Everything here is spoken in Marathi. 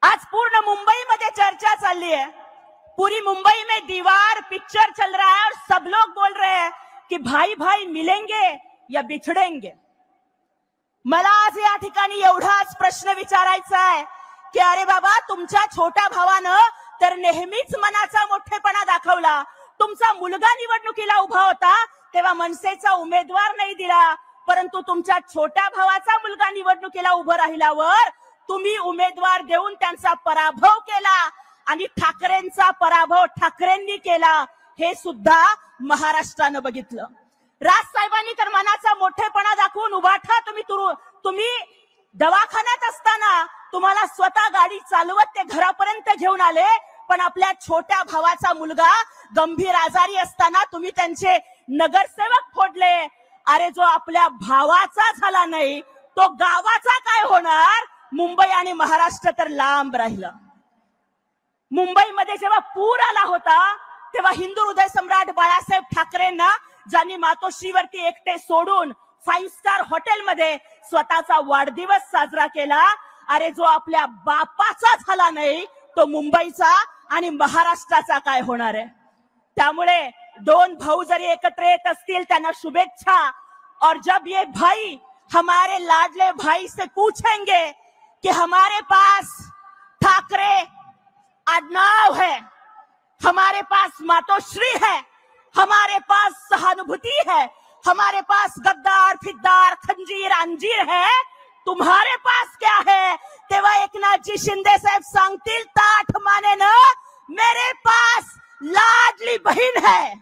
आज पूर्ण मुंबई में चर्चा चल रही है, पूरी मुंबई में दीवार पिक्चर चल रहा है और सब लोग बोल रहे हैं कि भाई भाई मिलेंगे या बिछड़ेंगे। मला आज या ठिकाणी एवढाच प्रश्न विचारायचा आहे की अरे बाबा, तुमच्या छोट्या भावानं तर नेहमीच मनाचा मोठेपणा दाखवला। तुमचा मुलगा निवडणुकीला उभा होता तेव्हा मनसेचा उमेदवार नाही दिला, परंतु तुमच्या छोट्या भावाचा मुलगा निवडणुकीला उभं राहिल्यावर तुम्ही उमेदवार देऊन त्यांचा पराभव केला आणि ठाकरेंचा पराभव ठाकरेंनी केला, हे सुद्धा महाराष्ट्रानं बघितलं। राज साहेबांनी तर मनाचा मोठेपणा दाखवून उभाठा तुम्ही दवाखान्यात असताना तुम्हाला स्वतः गाडी चालवत ते घरापर्यंत घेऊन आले, पण आपल्या छोट्या भावाचा मुलगा गंभीर आजारी असताना तुम्ही त्यांचे नगरसेवक फोडले। अरे जो आपल्या भावाचा झाला नाही तो गावाचा काय होणार? मुंबई आणि महाराष्ट्र तर लांब राहिलं। मुंबईमध्ये जेव्हा पूर आला होता तेव्हा हिंदू हृदय सम्राट बाळासाहेब ठाकरेंना ज्यांनी मातोश्रीवरती एकटे सोडून 5 स्टार हॉटेलमध्ये स्वतःचा वाढदिवस साजरा केला, अरे जो आपल्या बापाचा झाला नाही तो मुंबईचा आणि महाराष्ट्राचा काय होणार आहे? त्यामुळे दोन भाऊ जरी एकत्र येत असतील त्यांना शुभेच्छा। और जब ये भाई हमारे लाडले भाई से पूछेंगे कि हमारे पास ठाकरे आडनाव है, हमारे पास मातोश्री है, हमारे पास सहानुभूति है, हमारे पास गद्दार फिद्दार खंजीर अंजीर है, तुम्हारे पास क्या है? तेव्हा एकनाथजी शिंदे साहेब सांगतील ताठ मानेनं, मेरे पास लाडली बहीण है।